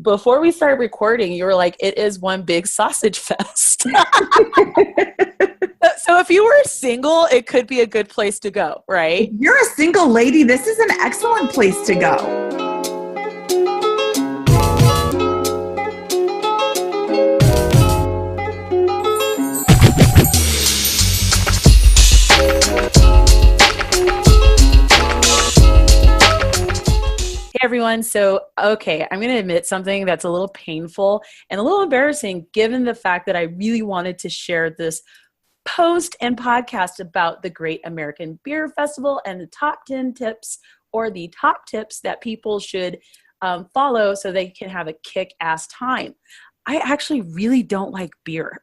before we started recording, you were like, it is one big sausage fest. So if you were single, it could be a good place to go, right? If you're a single lady, this is an excellent place to go. Everyone. So, okay, I'm going to admit something that's a little painful and a little embarrassing given the fact that I really wanted to share this post and podcast about the Great American Beer Festival and the top 10 tips or the top tips that people should follow so they can have a kick-ass time. I actually really don't like beer.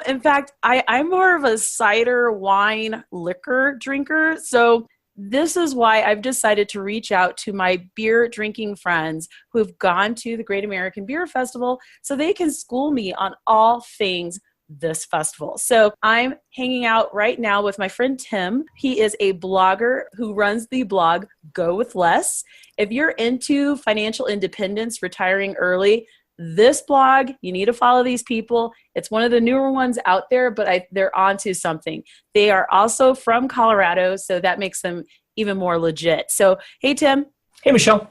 In fact, I'm more of a cider, wine, liquor drinker. So this is why I've decided to reach out to my beer drinking friends who have gone to the Great American Beer Festival so they can school me on all things this festival. So I'm hanging out right now with my friend Tim. He is a blogger who runs the blog Go With Less. If you're into financial independence, retiring early, this blog, you need to follow these people. It's one of the newer ones out there, but they're onto something. They are also from Colorado, so that makes them even more legit. So, hey, Tim. Hey, Michelle.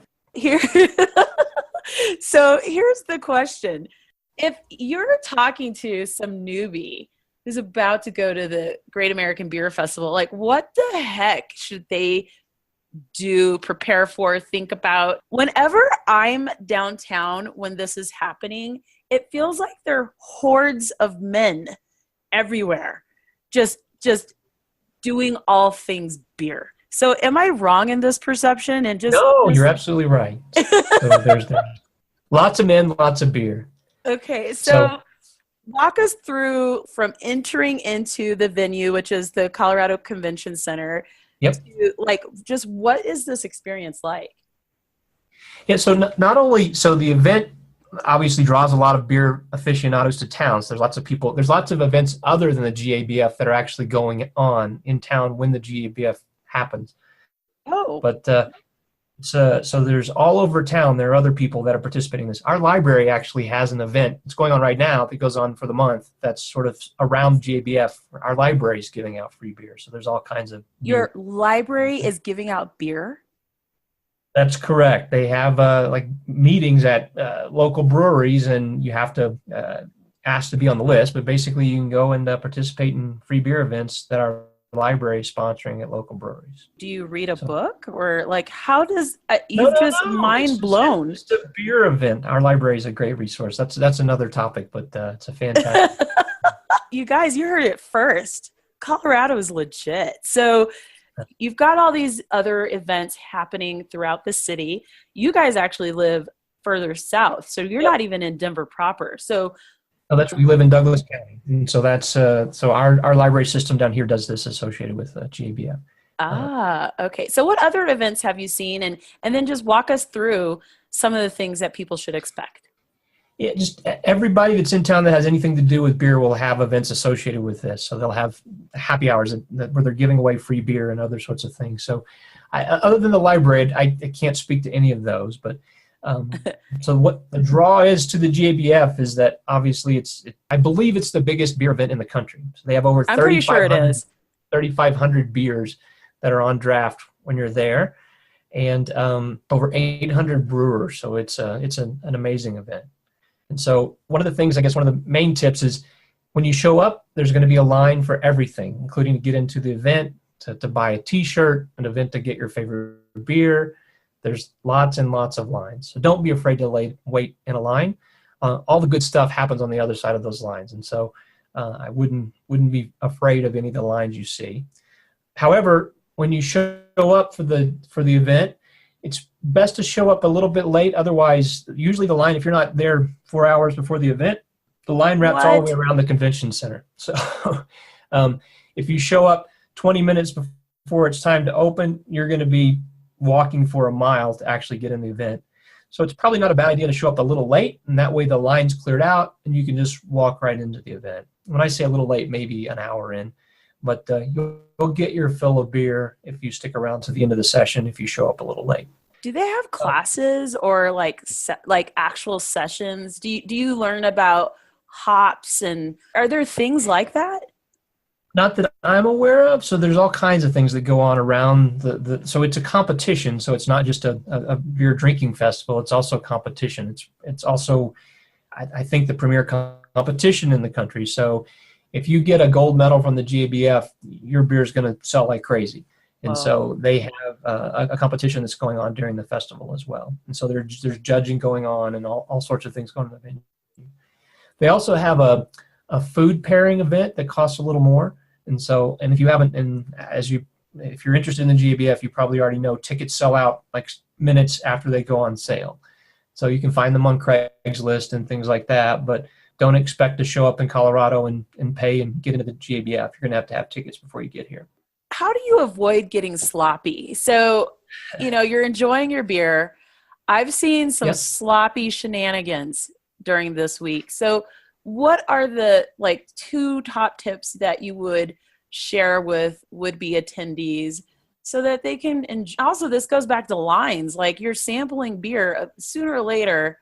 So here's the question. If you're talking to some newbie who's about to go to the Great American Beer Festival, like what the heck should they do, prepare for, think about? Whenever I'm downtown when this is happening, it feels like there are hordes of men everywhere just doing all things beer. So am I wrong in this perception? No, you're absolutely right. So there's lots of men, lots of beer. Okay, so walk us through from entering into the venue, which is the Colorado Convention Center. Yep. Just what is this experience like? Yeah, so not only, so the event obviously draws a lot of beer aficionados to town. So there's lots of events other than the GABF that are actually going on in town when the GABF happens. Oh. But so there's all over town, there are other people that are participating in this. Our library actually has an event. It's going on right now that goes on for the month. That's sort of around GABF. Our library is giving out free beer. So there's all kinds of beer. Your library is giving out beer? That's correct. They have like meetings at local breweries, and you have to ask to be on the list. But basically, you can go and participate in free beer events that our library is sponsoring at local breweries. Do you read a book, or like how does mind blown? It's a beer event. Our library is a great resource. That's another topic, but it's a fantastic. You guys, you heard it first. Colorado is legit. So you've got all these other events happening throughout the city. You guys actually live further south, so you're not even in Denver proper. So we live in Douglas County, and so that's so our library system down here does this associated with GABF. Okay. So what other events have you seen, and then just walk us through some of the things that people should expect. Yeah, just everybody that's in town that has anything to do with beer will have events associated with this. So they'll have happy hours where they're giving away free beer and other sorts of things. So other than the library, I can't speak to any of those, but so what the draw is to the GABF is that obviously I believe it's the biggest beer event in the country. So they have over 3,500 beers that are on draft when you're there, and over 800 brewers. So it's an amazing event. And so one of the things, I guess one of the main tips is when you show up, there's going to be a line for everything, including to get into the event, to buy a T-shirt, an event to get your favorite beer. There's lots and lots of lines. So don't be afraid to wait in a line. All the good stuff happens on the other side of those lines. And so I wouldn't be afraid of any of the lines you see. However, when you show up for the event, it's best to show up a little bit late. Otherwise, usually the line, if you're not there 4 hours before the event, the line wraps all the way around the convention center. So if you show up 20 minutes before it's time to open, you're going to be walking for a mile to actually get in the event. So it's probably not a bad idea to show up a little late, and that way the line's cleared out and you can just walk right into the event. When I say a little late, maybe an hour in, but you'll get your fill of beer if you stick around to the end of the session if you show up a little late. Do they have classes or like actual sessions? Do you learn about hops, and are there things like that? Not that I'm aware of. So there's all kinds of things that go on around so it's a competition. So it's not just a beer drinking festival. It's also a competition. It's also, I think, the premier competition in the country. So if you get a gold medal from the GABF, your beer is going to sell like crazy. And so they have a competition that's going on during the festival as well. And so there's judging going on and all sorts of things going on in the venue. They also have a food pairing event that costs a little more. And so, and if you haven't, if you're interested in the GABF, you probably already know tickets sell out like minutes after they go on sale. So you can find them on Craigslist and things like that, but don't expect to show up in Colorado and pay and get into the GABF. You're going to have tickets before you get here. How do you avoid getting sloppy? So, you're enjoying your beer. I've seen some sloppy shenanigans during this week. So what are the 2 top tips that you would share with would-be attendees so that they can, and also this goes back to lines, like you're sampling beer, sooner or later,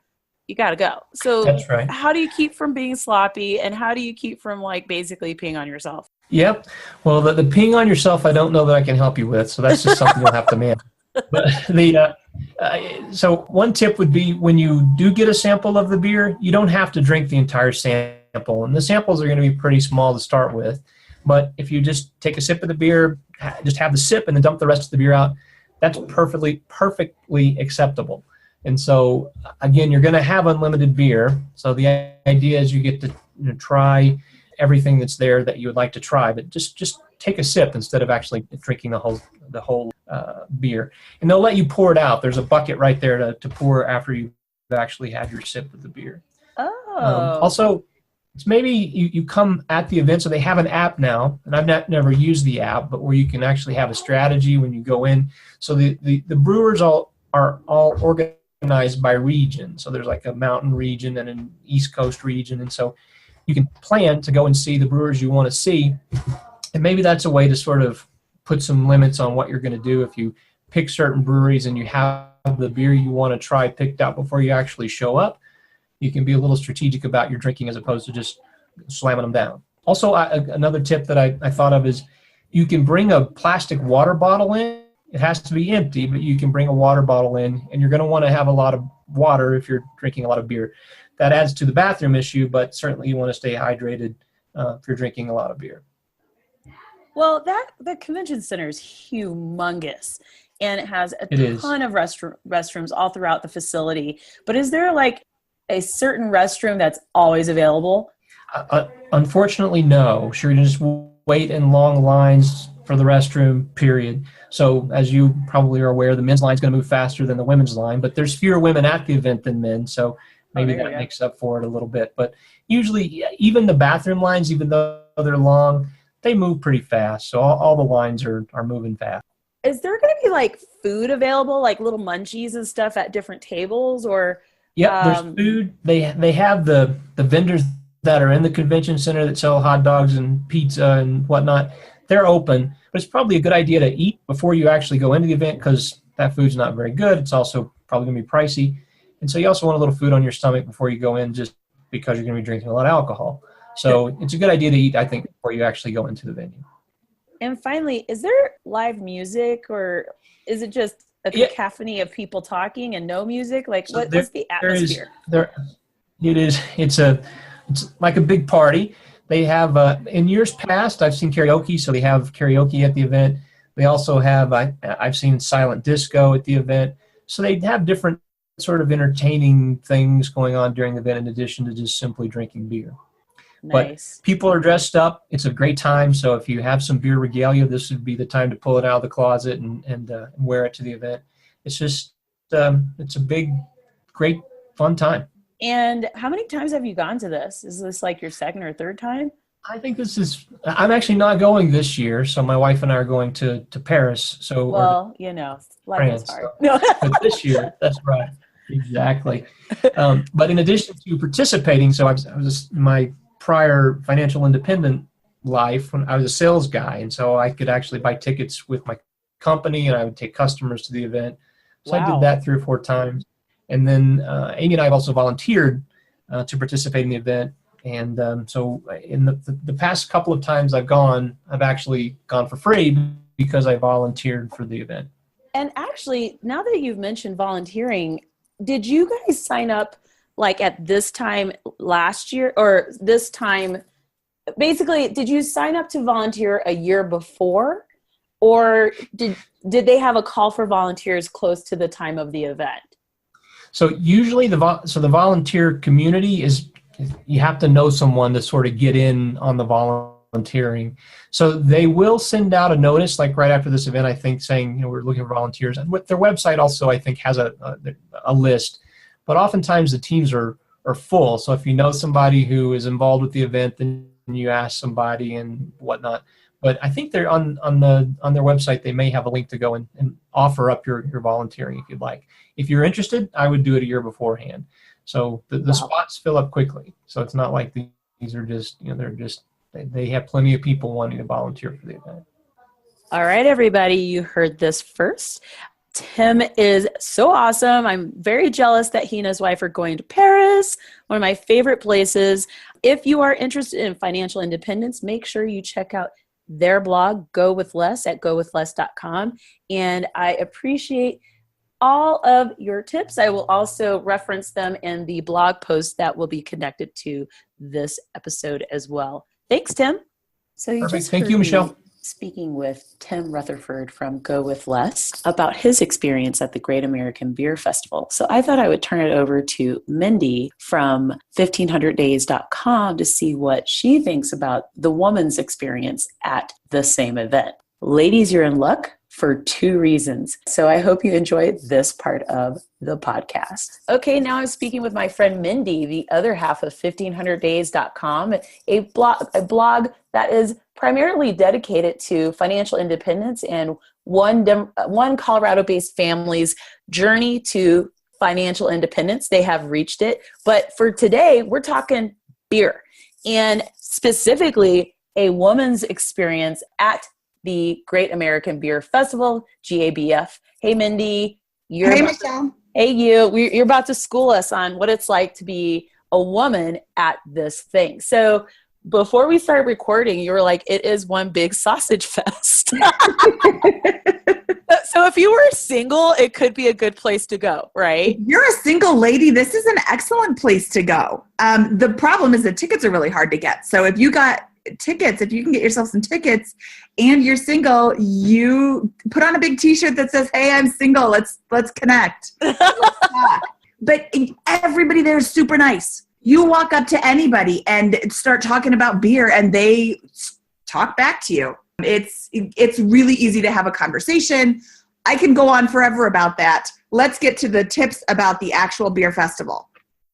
you got to go. So that's right. How do you keep from being sloppy, and how do you keep from basically peeing on yourself? Yep. Well, the peeing on yourself, I don't know that I can help you with. So that's just something you'll have to manage. But so one tip would be, when you do get a sample of the beer, you don't have to drink the entire sample. And the samples are going to be pretty small to start with. But if you just take a sip of the beer, just have the sip and then dump the rest of the beer out, that's perfectly acceptable. And so, again, you're going to have unlimited beer. So the idea is you get to try everything that's there that you would like to try, but just take a sip instead of actually drinking the whole beer. And they'll let you pour it out. There's a bucket right there to pour after you've actually had your sip of the beer. Also, it's maybe you come at the event, so they have an app now, and I've never used the app, but where you can actually have a strategy when you go in. So the brewers are all organized by region. So there's like a mountain region and an East Coast region, and so you can plan to go and see the brewers you want to see. And maybe that's a way to sort of put some limits on what you're going to do. If you pick certain breweries and you have the beer you want to try picked out before you actually show up, you can be a little strategic about your drinking as opposed to just slamming them down. Also, another tip that I thought of is you can bring a plastic water bottle in. It has to be empty, but you can bring a water bottle in, and you're going to want to have a lot of water if you're drinking a lot of beer. That adds to the bathroom issue, but certainly you want to stay hydrated if you're drinking a lot of beer. Well, the convention center is humongous, and it has a ton of restrooms all throughout the facility. But is there a certain restroom that's always available? Unfortunately, no. Sure, you just wait in long lines for the restroom, period. So as you probably are aware, the men's line is going to move faster than the women's line, but there's fewer women at the event than men, so maybe that makes up for it a little bit. But usually, even the bathroom lines, even though they're long, they move pretty fast. So all the lines are moving fast. Is there going to be food available, like little munchies and stuff at different tables, or? Yep, there's food. They have the vendors that are in the convention center that sell hot dogs and pizza and whatnot. They're open, but it's probably a good idea to eat before you actually go into the event, because that food's not very good. It's also probably going to be pricey. And so you also want a little food on your stomach before you go in, just because you're going to be drinking a lot of alcohol. So it's a good idea to eat, I think, before you actually go into the venue. And finally, is there live music, or is it just a cacophony of people talking and no music? What's the atmosphere? It's like a big party. They have, in years past, I've seen karaoke, so they have karaoke at the event. They also have, I've seen silent disco at the event. So they have different sort of entertaining things going on during the event in addition to just simply drinking beer. Nice. But people are dressed up. It's a great time. So if you have some beer regalia, this would be the time to pull it out of the closet and wear it to the event. It's just, it's a big, great, fun time. And how many times have you gone to this? Is this your second or third time? I think I'm actually not going this year. So my wife and I are going to Paris. So, life France, is hard. So, but this year, that's right. Exactly. But in addition to participating, so I was my prior financial independent life when I was a sales guy. And so I could actually buy tickets with my company, and I would take customers to the event. So I did Wow. that 3 or 4 times. And then Amy and I have also volunteered to participate in the event. And so in the past couple of times I've gone, I've actually gone for free because I volunteered for the event. And actually, now that you've mentioned volunteering, did you guys sign up like at this time last year or this time? Basically, did you sign up to volunteer a year before, or did they have a call for volunteers close to the time of the event? So usually the volunteer community is, you have to know someone to sort of get in on the volunteering. So they will send out a notice like right after this event, I think, saying, we're looking for volunteers. And with their website also, I think, has a list. But oftentimes the teams are full. So if you know somebody who is involved with the event, then you ask somebody and whatnot. But I think they're on their website, they may have a link to go and offer up your volunteering if you'd like. If you're interested, I would do it a year beforehand. So the spots fill up quickly. So it's not like these are just, they have plenty of people wanting to volunteer for the event. All right, everybody, you heard this first. Tim is so awesome. I'm very jealous that he and his wife are going to Paris, one of my favorite places. If you are interested in financial independence, make sure you check out their blog, Go With Less, at gowithless.com. And I appreciate all of your tips. I will also reference them in the blog post that will be connected to this episode as well. Thanks, Tim. So you Perfect. just Thank heard you, me Michelle. speaking with Tim Rutherford from Go With Less about his experience at the Great American Beer Festival. So I thought I would turn it over to Mindy from 1500days.com to see what she thinks about the woman's experience at the same event. Ladies, you're in luck for 2 reasons. So I hope you enjoyed this part of the podcast. Okay, now I'm speaking with my friend Mindy, the other half of 1500days.com, a blog that is primarily dedicated to financial independence and one Colorado-based family's journey to financial independence. They have reached it. But for today, we're talking beer, and specifically a woman's experience at the Great American Beer Festival, GABF. Hey, Mindy. Hey, Michelle. Hey, you're about to school us on what it's like to be a woman at this thing. So before we started recording, you were like, it is one big sausage fest. So if you were single, it could be a good place to go, right? If you're a single lady, this is an excellent place to go. The problem is the tickets are really hard to get. So if you got tickets, if you can get yourself some tickets and you're single, you put on a big t-shirt that says, hey, I'm single. Let's connect. Let's talk. But everybody there is super nice. You walk up to anybody and start talking about beer and they talk back to you. It's really easy to have a conversation. I can go on forever about that. Let's get to the tips about the actual beer festival.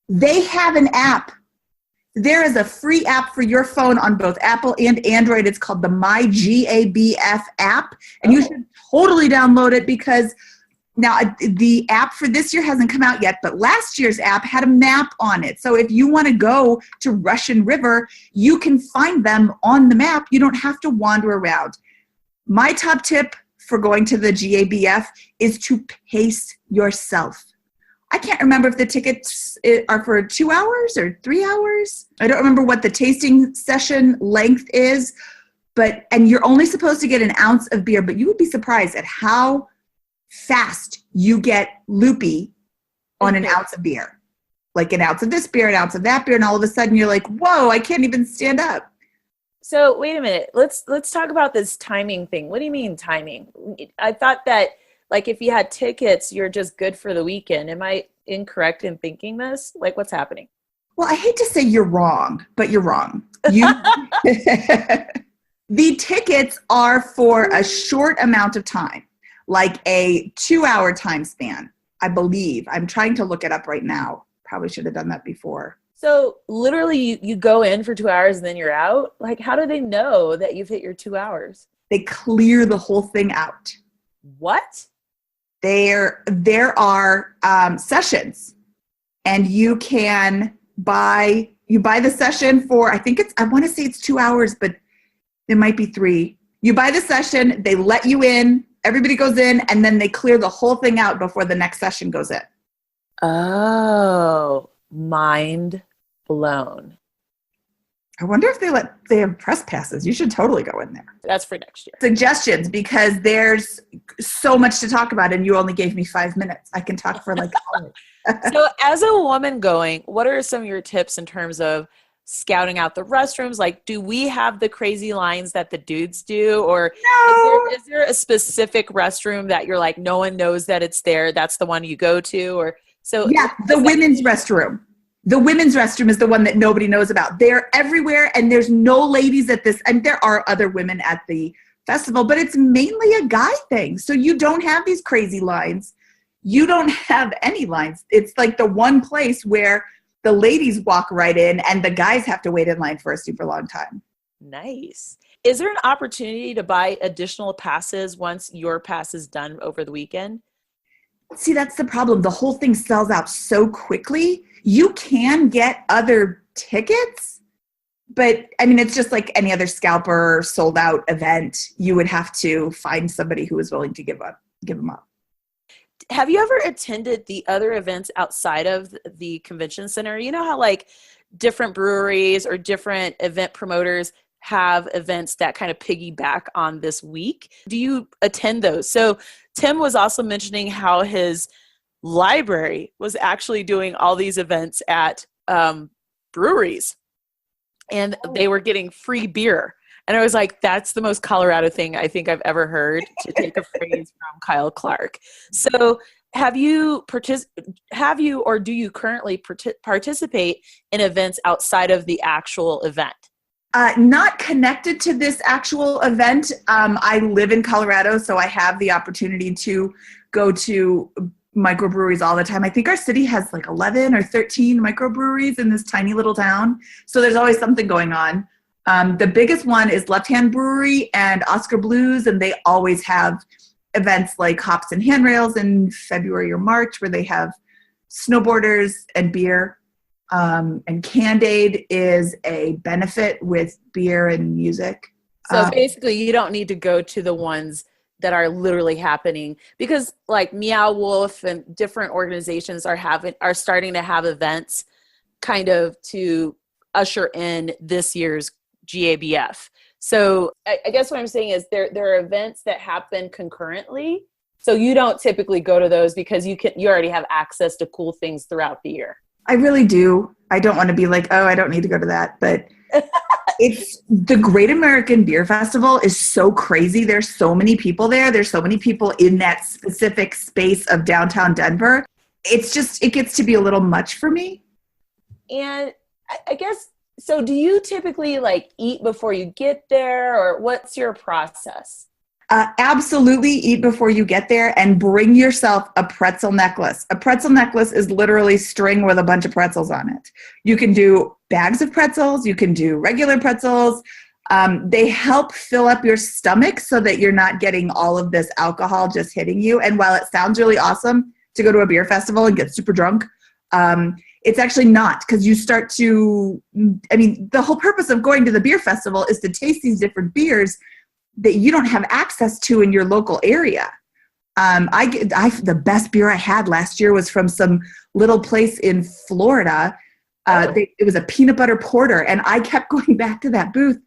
They have an app. There is a free app for your phone on both Apple and Android. It's called the MyGABF app, and you should totally download it because now the app for this year hasn't come out yet, but last year's app had a map on it. So if you want to go to Russian River, you can find them on the map. You don't have to wander around. My top tip for going to the GABF is to pace yourself. I can't remember if the tickets are for 2 hours or 3 hours. I don't remember what the tasting session length is, and you're only supposed to get an ounce of beer, but you would be surprised at how fast you get loopy on an ounce of beer. Like an ounce of this beer, an ounce of that beer, and all of a sudden you're like, whoa, I can't even stand up. So wait a minute. Let's talk about this timing thing. What do you mean timing? I thought that like if you had tickets, you're just good for the weekend. Am I incorrect in thinking this? Like what's happening? Well, I hate to say you're wrong, but you're wrong. The tickets are for a short amount of time, like a 2-hour time span, I believe. I'm trying to look it up right now. Probably should have done that before. So literally you go in for 2 hours and then you're out? Like how do they know that you've hit your 2 hours? They clear the whole thing out. What? There are sessions, and you can buy the session for, I want to say it's 2 hours, but it might be 3. You buy the session, they let you in Everybody goes in, and then they clear the whole thing out before the next session goes in. Oh, mind blown. I wonder if they have press passes. You should totally go in there. That's for next year. Suggestions, because there's so much to talk about, and you only gave me 5 minutes. I can talk for like hours. So as a woman going, what are some of your tips in terms of scouting out the restrooms? Like, do we have the crazy lines that the dudes do? Or No. is there a specific restroom that you're like, no one knows that it's there, that's the one you go to? Or so yeah, the women's restroom. The women's restroom is the one that nobody knows about. They're everywhere, and there's no ladies at this. And there are other women at the festival, but it's mainly a guy thing. So you don't have these crazy lines. You don't have any lines. It's like the one place where the ladies walk right in and the guys have to wait in line for a super long time. Nice. Is there an opportunity to buy additional passes once your pass is done over the weekend? See, that's the problem. The whole thing sells out so quickly. You can get other tickets, but I mean, it's just like any other scalper sold out event. You would have to find somebody who is willing to give them up. Have you ever attended the other events outside of the convention center? You know how like different breweries or different event promoters have events that kind of piggyback on this week? Do you attend those? So Tim was also mentioning how his library was actually doing all these events at breweries, and they were getting free beer. And I was like, that's the most Colorado thing I think I've ever heard, to take a phrase from Kyle Clark. So have you or do you currently participate in events outside of the actual event? Not connected to this actual event. I live in Colorado, so I have the opportunity to go to microbreweries all the time. I think our city has like 11 or 13 microbreweries in this tiny little town. So there's always something going on. The biggest one is Left Hand Brewery and Oscar Blues, and they always have events like Hops and Handrails in February or March where they have snowboarders and beer. And Candide is a benefit with beer and music. So basically you don't need to go to the ones that are literally happening, because like Meow Wolf and different organizations are starting to have events kind of to usher in this year's GABF. So I guess what I'm saying is there are events that happen concurrently. So you don't typically go to those because you already have access to cool things throughout the year. I really do. I don't want to be like, oh, I don't need to go to that. But it's the Great American Beer Festival is so crazy. There's so many people there. There's so many people in that specific space of downtown Denver. It gets to be a little much for me. And I guess, so do you typically like eat before you get there, or what's your process? Absolutely eat before you get there, and bring yourself a pretzel necklace. A pretzel necklace is literally string with a bunch of pretzels on it. You can do bags of pretzels. You can do regular pretzels. They help fill up your stomach so that you're not getting all of this alcohol just hitting you. And while it sounds really awesome to go to a beer festival and get super drunk, it's actually not, because you start to, the whole purpose of going to the beer festival is to taste these different beers that you don't have access to in your local area. The best beer I had last year was from some little place in Florida. It was a peanut butter porter, and I kept going back to that booth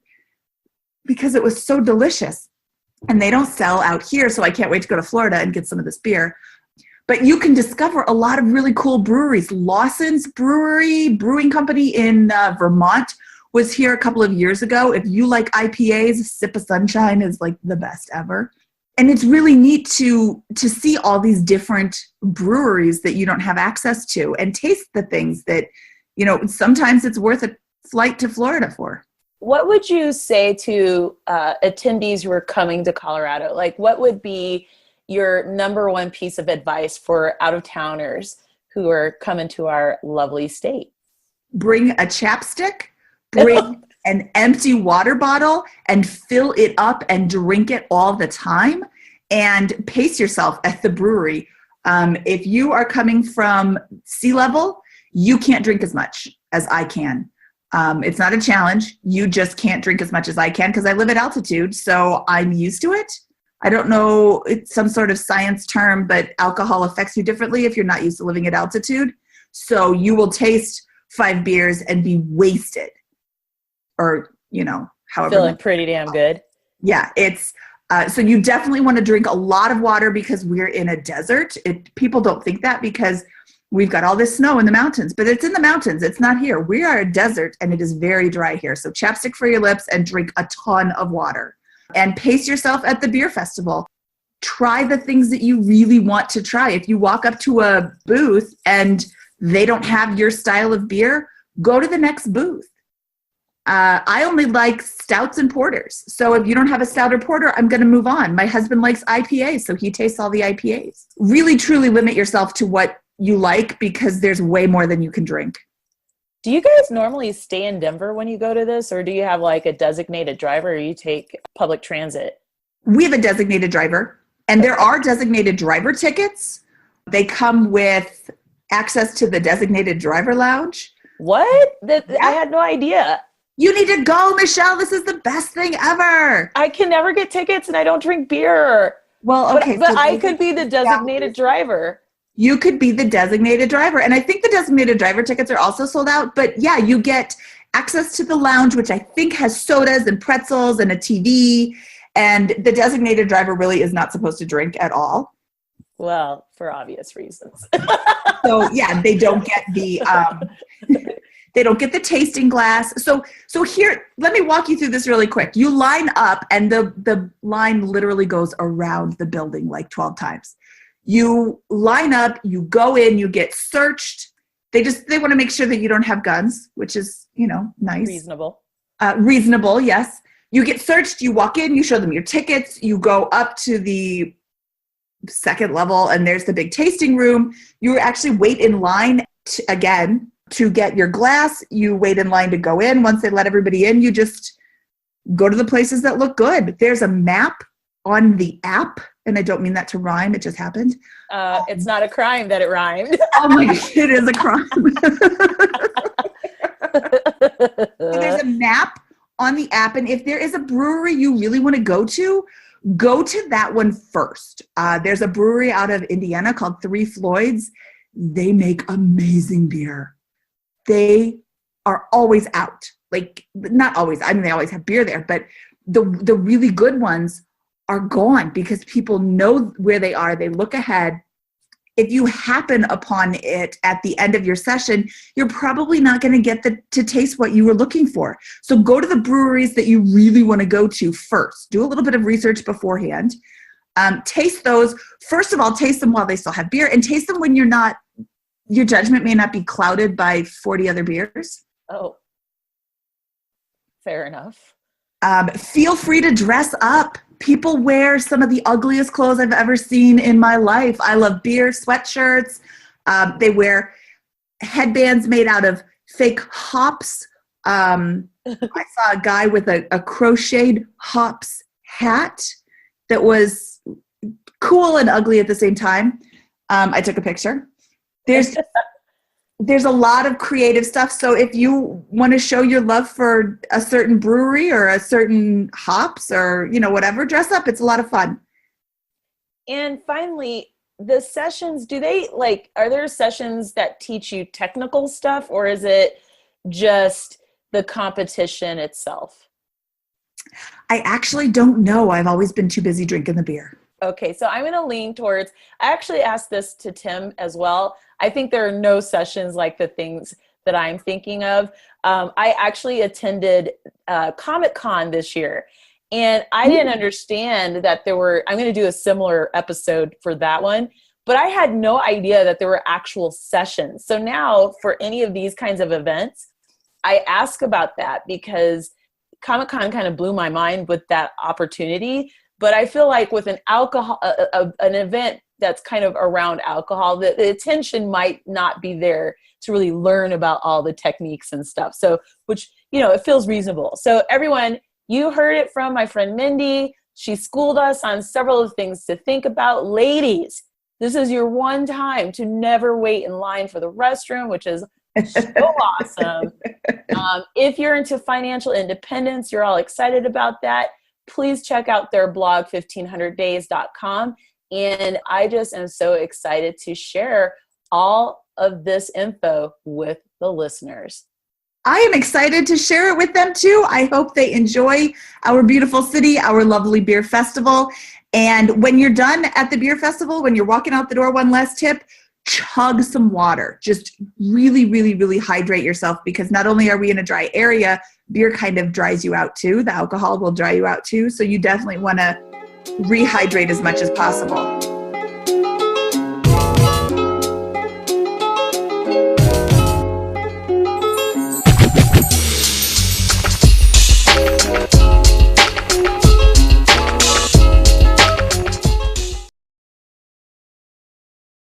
because it was so delicious. And they don't sell out here, so I can't wait to go to Florida and get some of this beer. But you can discover a lot of really cool breweries. Lawson's Brewing Company in Vermont was here a couple of years ago. If you like IPAs, Sip of Sunshine is like the best ever. And it's really neat to see all these different breweries that you don't have access to and taste the things that, sometimes it's worth a flight to Florida for. What would you say to attendees who are coming to Colorado? Like, what would be your number one piece of advice for out-of-towners who are coming to our lovely state? Bring a chapstick. Bring an empty water bottle and fill it up and drink it all the time, and pace yourself at the brewery. If you are coming from sea level, you can't drink as much as I can. It's not a challenge. You just can't drink as much as I can because I live at altitude, so I'm used to it. I don't know, it's some sort of science term, but alcohol affects you differently if you're not used to living at altitude. So you will taste 5 beers and be wasted, or, however. Feeling pretty damn good. Yeah, it's so you definitely want to drink a lot of water because we're in a desert. People don't think that because we've got all this snow in the mountains, but it's in the mountains. It's not here. We are a desert and it is very dry here. So chapstick for your lips and drink a ton of water. And pace yourself at the beer festival. Try the things that you really want to try. If you walk up to a booth and they don't have your style of beer, go to the next booth. I only like stouts and porters. So if you don't have a stout or porter, I'm going to move on. My husband likes IPAs, so he tastes all the IPAs. Really, truly limit yourself to what you like because there's way more than you can drink. Do you guys normally stay in Denver when you go to this, or do you have like a designated driver, or you take public transit? We have a designated driver, and there are designated driver tickets. They come with access to the designated driver lounge. What? I had no idea. You need to go, Michelle. This is the best thing ever. I can never get tickets and I don't drink beer. Well, okay. But I could be the designated driver. You could be the designated driver. And I think the designated driver tickets are also sold out. But yeah, you get access to the lounge, which I think has sodas and pretzels and a TV. And the designated driver really is not supposed to drink at all. Well, for obvious reasons. So yeah, they don't get the they don't get the tasting glass. So here, let me walk you through this really quick. You line up, and the line literally goes around the building like 12 times. You line up, you go in, you get searched. They want to make sure that you don't have guns, which is, nice. Reasonable. Reasonable, yes. You get searched, you walk in, you show them your tickets, you go up to the second level, and there's the big tasting room. You actually wait in line to get your glass. You wait in line to go in. Once they let everybody in, you just go to the places that look good. There's a map on the app, and I don't mean that to rhyme. It just happened. It's not a crime that it rhymed. Oh my gosh, it is a crime. So there's a map on the app, and if there is a brewery you really want to go to that one first. There's a brewery out of Indiana called Three Floyds. They make amazing beer. They are always out. Like, not always. I mean, they always have beer there, but the really good ones are gone because people know where they are. They look ahead. If you happen upon it at the end of your session, you're probably not going to get to taste what you were looking for. So go to the breweries that you really want to go to first. Do a little bit of research beforehand. Taste those. First of all, taste them while they still have beer, and taste them when your judgment may not be clouded by 40 other beers. Oh, fair enough. Feel free to dress up. People wear some of the ugliest clothes I've ever seen in my life. I love beer, sweatshirts. They wear headbands made out of fake hops. I saw a guy with a crocheted hops hat that was cool and ugly at the same time. I took a picture. There's a lot of creative stuff. So if you want to show your love for a certain brewery or a certain hops or, whatever, dress up. It's a lot of fun. And finally, the sessions, are there sessions that teach you technical stuff, or is it just the competition itself? I actually don't know. I've always been too busy drinking the beer. Okay, so I'm going to lean towards, I actually asked this to Tim as well. I think there are no sessions like the things that I'm thinking of. I actually attended Comic-Con this year, and I didn't understand that I'm going to do a similar episode for that one, but I had no idea that there were actual sessions. So now for any of these kinds of events, I ask about that because Comic-Con kind of blew my mind with that opportunity. But I feel like with an event that's kind of around alcohol, the attention might not be there to really learn about all the techniques and stuff. So, which, it feels reasonable. So everyone, you heard it from my friend Mindy. She schooled us on several of the things to think about. Ladies, this is your one time to never wait in line for the restroom, which is so awesome. If you're into financial independence, you're all excited about that. please check out their blog, 1500days.com. And I just am so excited to share all of this info with the listeners. I am excited to share it with them too. I hope they enjoy our beautiful city, our lovely beer festival. And when you're done at the beer festival, when you're walking out the door, one last tip, chug some water. Just really, really, really hydrate yourself, because not only are we in a dry area, beer kind of dries you out too. The alcohol will dry you out too. So you definitely want to rehydrate as much as possible.